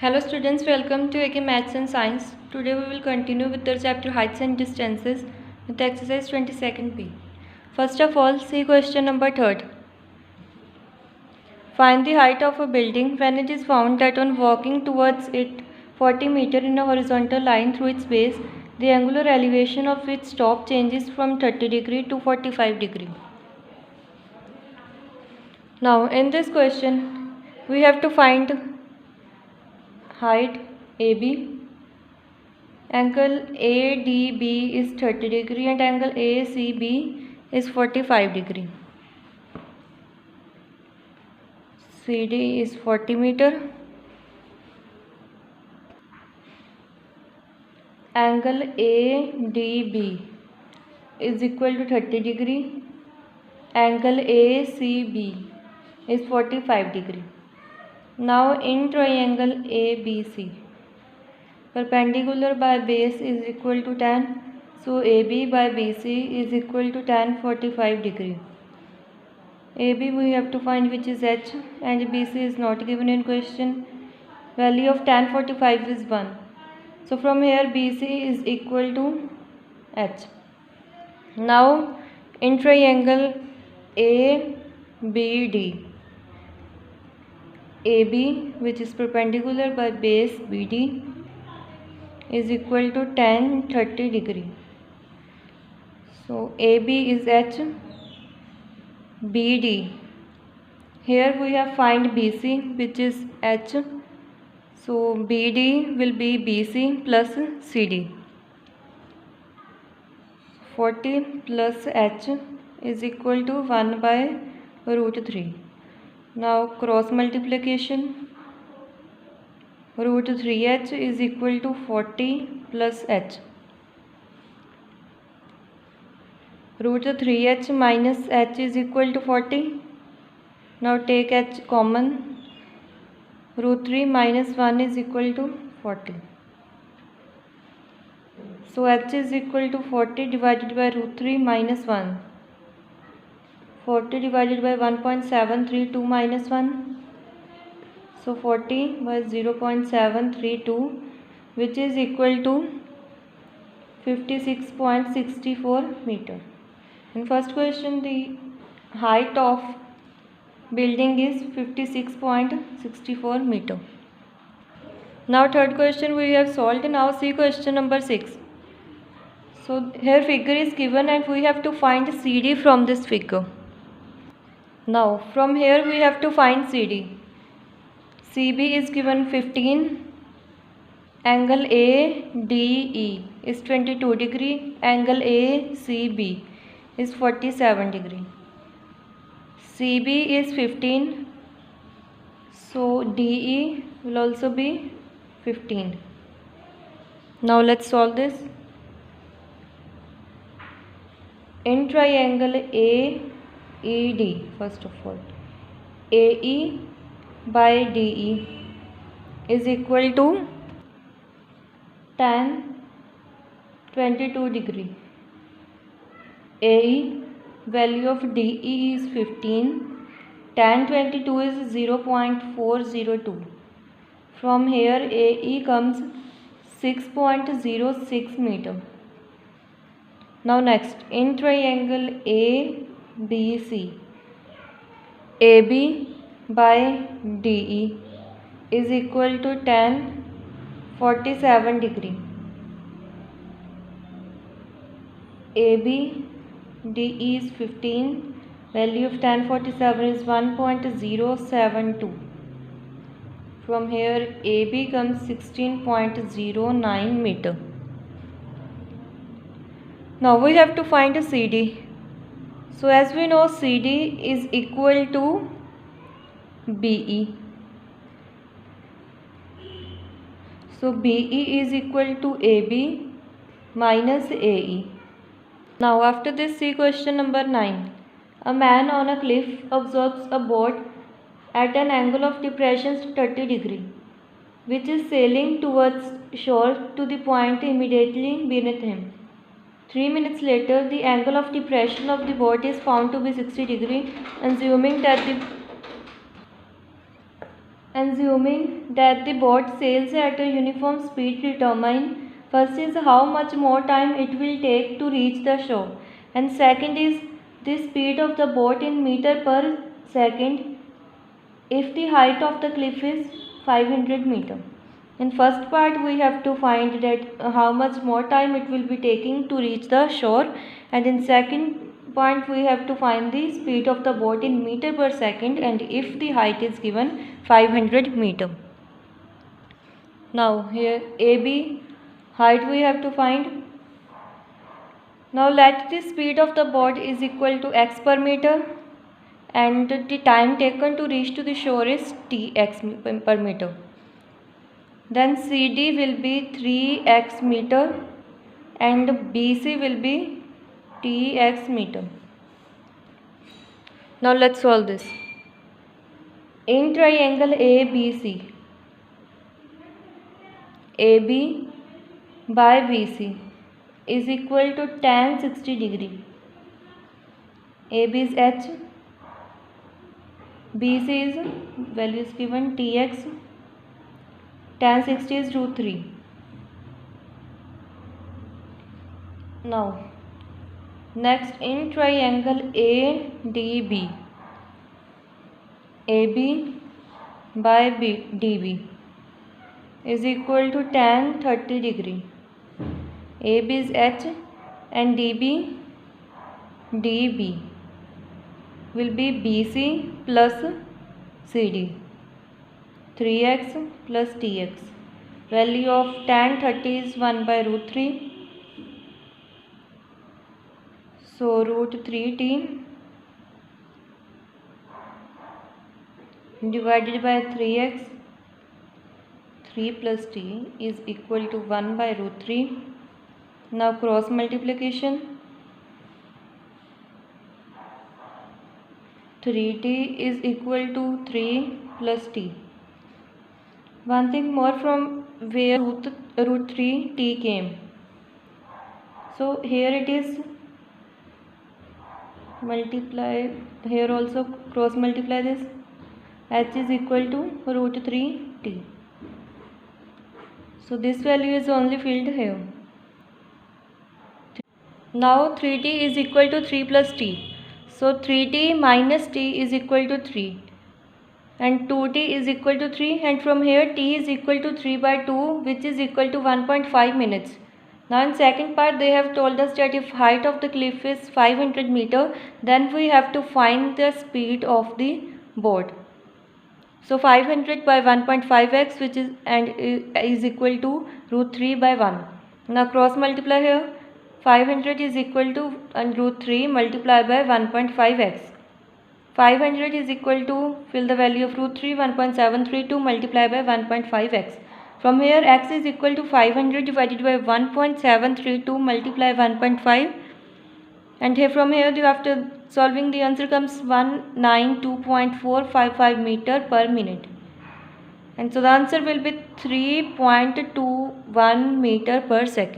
Hello students, welcome to AK Maths and Science. Today we will continue with the chapter Heights and Distances with exercise 22nd P. First of all, see question number 3rd. Find the height of a building when it is found that on walking towards it 40 meter in a horizontal line through its base, the angular elevation of its top changes from 30 degree to 45 degree. Now in this question, we have to find height AB. Angle ADB is 30 degree and angle ACB is 45 degree. CD is 40 meter. Angle ADB is equal to 30 degree. Angle ACB is 45 degree. Now in triangle ABC, perpendicular by base is equal to tan, so AB by BC is equal to tan 45 degree. AB we have to find, which is H, and BC is not given in question. Value of tan 45 is 1. So from here BC is equal to H. Now in triangle ABD, AB, which is perpendicular by base BD, is equal to tan 30 degree. So AB is H, BD. Here we have find BC, which is H. So BD will be BC plus CD. 40 plus H is equal to 1 by root 3. Now cross multiplication. Root 3H is equal to 40 plus H. Root 3H minus H is equal to 40. Now take H common. Root 3 minus 1 is equal to 40. So H is equal to 40 divided by root 3 minus 1. 40 divided by 1.732 minus 1. So 40 by 0.732, which is equal to 56.64 meter. In first question, the height of building is 56.64 meter. Now third question we have solved. Now see question number 6. So here figure is given and we have to find CD from this figure. Now from here we have to find CD. CB is given 15. Angle ADE is 22 degree. Angle ACB is 47 degree. CB is 15. So DE will also be 15. Now let's solve this. In triangle AED, first of all, AE by DE is equal to tan 22 degree. AE, value of DE is 15. Tan 22 is 0.402. From here AE comes 6.06 meter. Now next, in triangle ABC, AB by DE is equal to tan 47 degree. AB DE is 15. Value of tan 47 is 1.072. From here AB comes 16.09 meter. Now we have to find a CD. So as we know, CD is equal to BE. So BE is equal to AB minus AE. Now after this, see question number 9. A man on a cliff observes a boat at an angle of depression 30 degree, which is sailing towards shore to the point immediately beneath him. 3 minutes later, the angle of depression of the boat is found to be 60 degree, assuming that the Assuming that the boat sails at a uniform speed, determine first is how much more time it will take to reach the shore, and second is the speed of the boat in meter per second if the height of the cliff is 500 meter. In first part we have to find that how much more time it will be taking to reach the shore, and in second point we have to find the speed of the boat in meter per second and if the height is given 500 meter. Now here AB height we have to find. Now let the speed of the boat is equal to x per meter and the time taken to reach to the shore is tx per meter. Then CD will be 3x meter and BC will be tx meter. Now let's solve this. In triangle ABC, AB by BC is equal to tan 60 degree. AB is H, BC is value is given Tx, tan 60 is root 3. Now next in triangle ADB, AB by DB is equal to tan 30 degree. AB is H and DB will be BC plus CD, 3x plus Tx. Value of tan 30 is 1 by root 3. So root 3t divided by 3x, 3 plus t is equal to 1 by root 3. Now cross multiplication. 3t is equal to 3 plus t. One thing more, from where root 3t came. So here it is multiply, here also cross multiply this. H is equal to root 3t. So this value is only filled here. Now 3t is equal to 3 plus t. So 3t minus t is equal to 3. And 2t is equal to 3. And from here t is equal to 3 by 2, which is equal to 1.5 minutes. Now in second part they have told us that if height of the cliff is 500 meter, then we have to find the speed of the boat. So 500 by 1.5x, which is equal to root 3 by 1. Now cross multiply here. 500 is equal to root 3 multiplied by 1.5x. 500 is equal to, fill the value of root 3, 1.732 multiplied by 1.5x. From here x is equal to 500 divided by 1.732 multiplied 1.5. And here from here after solving the answer comes 192.455 meter per minute. And so the answer will be 3.21 meter per second.